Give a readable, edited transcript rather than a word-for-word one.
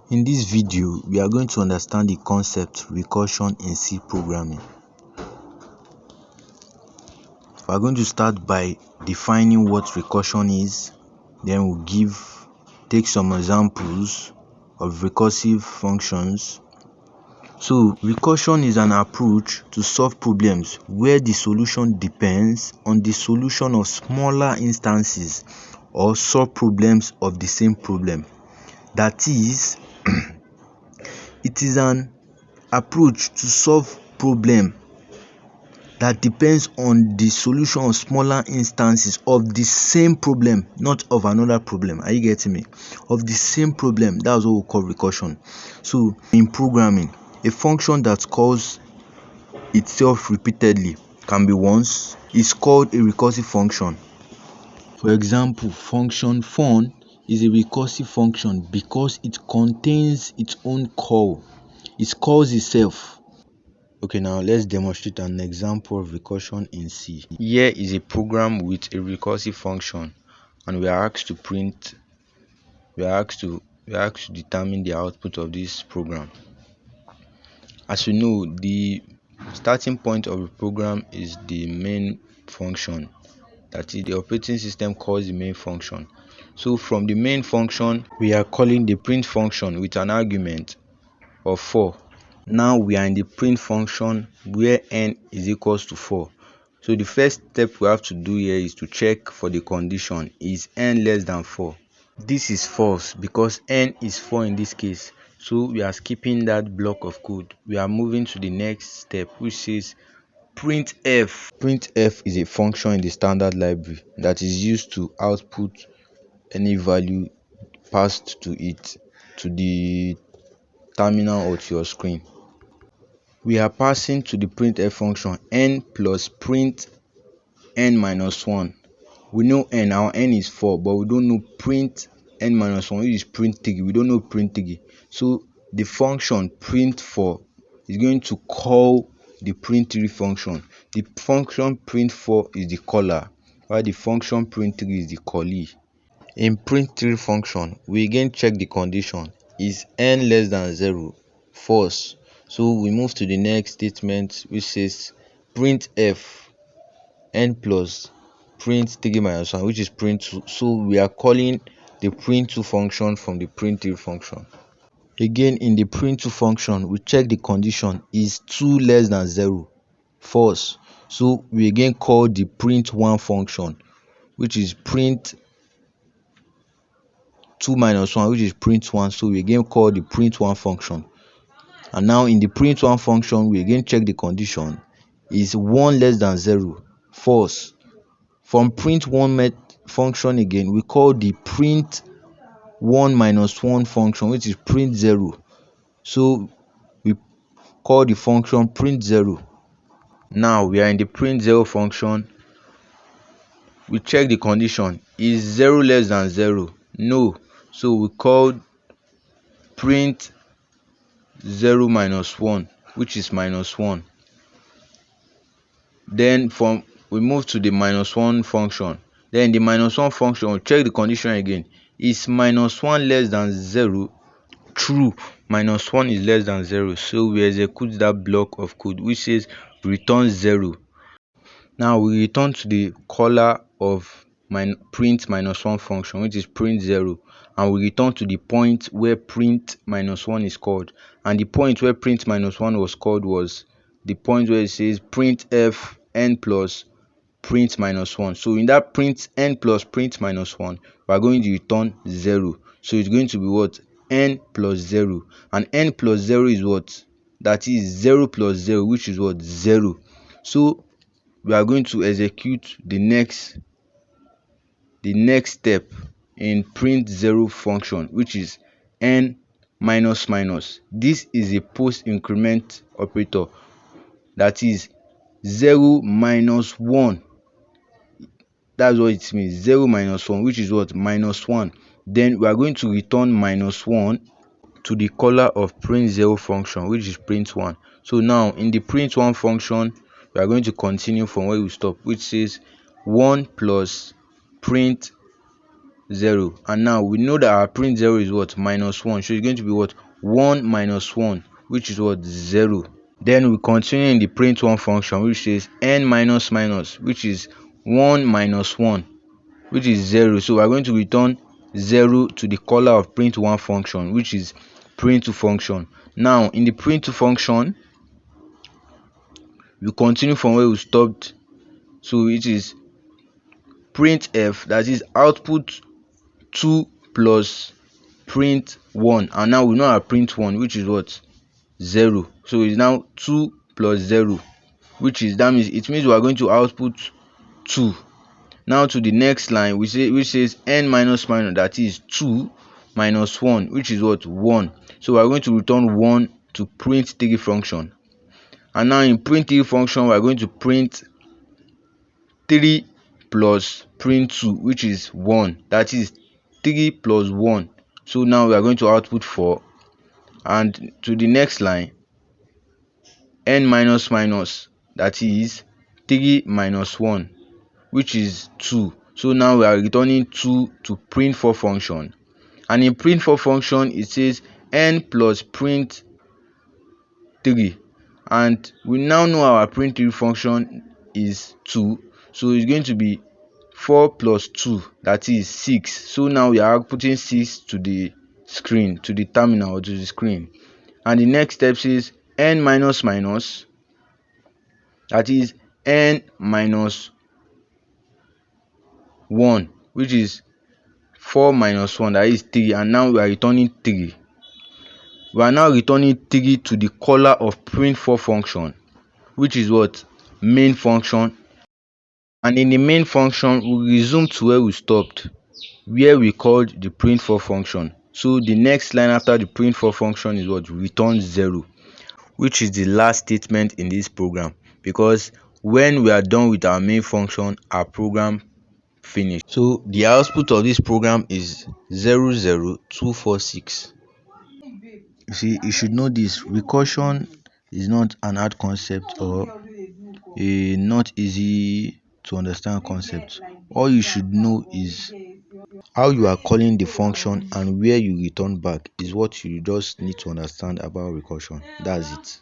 In this video, we are going to understand the concept recursion in C programming. We are going to start by defining what recursion is, then we'll take some examples of recursive functions. So, recursion is an approach to solve problems where the solution depends on the solution of smaller instances or sub-problems of the same problem. That is, it is an approach to solve problem that depends on the solution of smaller instances of the same problem, not of another problem. Are you getting me? Of the same problem. That's what we call recursion. So in programming, a function that calls itself repeatedly can be once is called a recursive function. For example, function fun is a recursive function because it contains its own call. It calls itself. Okay, now let's demonstrate an example of recursion in C. Here is a program with a recursive function, and we are asked to determine the output of this program. As we know, the starting point of the program is the main function. That is, the operating system calls the main function. So from the main function, we are calling the print function with an argument of 4. Now we are in the print function where n is equals to 4. So the first step we have to do here is to check for the condition, is n less than 4. This is false because n is 4 in this case. So we are skipping that block of code. We are moving to the next step, which says printf. Printf is a function in the standard library that is used to output any value passed to it, to the terminal or to your screen. We are passing to the printf function n plus print n minus 1. We know n, our n is 4, but we don't know print n minus 1, which is print 3. We don't know print 3. So the function print 4 is going to call the print 3 function. The function print 4 is the caller, while the function print 3 is the callee. In print 3 function, we again check the condition, is n less than 0, false. So we move to the next statement, which says printf n plus print 3 minus 1, which is print 2. So we are calling the print 2 function from the print 3 function. Again, in the print 2 function, we check the condition, is 2 less than 0, false. So we again call the print 1 function, which is print 2 minus 1, which is print 1. So we again call the print 1 function. And now in the print 1 function, we again check the condition, is 1 less than 0, false. From print 1 function again, we call the print 1 minus 1 function, which is print 0. So we call the function print 0. Now we are in the print 0 function. We check the condition, is 0 less than 0, no. So we call print 0 minus 1, which is minus 1. Then we move to the minus 1 function. Then the minus 1 function, we check the condition again, is minus 1 less than 0, true. Minus 1 is less than 0. So we execute that block of code which says return 0. Now we return to the caller of print minus 1 function, which is print 0, and we return to the point where print minus 1 is called. And the point where print minus 1 was called was the point where it says printf n plus print minus 1. So in that print n plus print minus 1, we are going to return 0. So it's going to be what? N plus 0. And n plus 0 is what? That is 0 plus 0, which is what? 0. So we are going to execute the next step in print 0 function, which is n minus minus. This is a post increment operator. That is 0 minus 1. That's what it means. 0 minus 1, which is what? Minus 1. Then we are going to return minus 1 to the caller of print 0 function, which is print 1. So now in the print 1 function, we are going to continue from where we stop, which says 1 plus print 0. And now we know that our print 0 is what? -1. So it's going to be what? 1 minus 1, which is what? 0. Then we continue in the print 1 function, which says n minus minus, which is 1 minus 1, which is 0. So we're going to return 0 to the caller of print 1 function, which is print 2 function. Now in the print 2 function, we continue from where we stopped. So it is printf, that is output 2 plus print 1. And now we know our print 1, which is what? 0. So it's now 2 plus 0, which is, that means it means we are going to output 2. Now to the next line, which says n minus minus, that is 2 minus 1, which is what? 1. So we are going to return 1 to print 3 function. And now in print 3 function, we are going to print 3 plus print 2, which is 1. That is 3 plus 1. So now we are going to output 4. And to the next line, n minus minus, that is 3 minus 1, which is 2. So now we are returning 2 to print 4 function. And in print 4 function, it says n plus print 3. And we now know our print 3 function is 2. So it's going to be 4 plus 2, that is 6. So now we are outputting 6 to the screen, to the terminal or to the screen. And the next step is n minus minus, that is n minus 1, which is 4 minus 1, that is 3. And now we are returning 3. We are now returning 3 to the caller of print 4 function, which is what? Main function. And in the main function, we resume to where we stopped, where we called the print 4 function. So the next line after the print 4 function is what? Return 0, which is the last statement in this program, because when we are done with our main function, our program finished. So the output of this program is 00246. You see, you should know this: recursion is not an hard concept or a not easy to understand concept. All you should know is how you are calling the function and where you return back is what you just need to understand about recursion. That's it.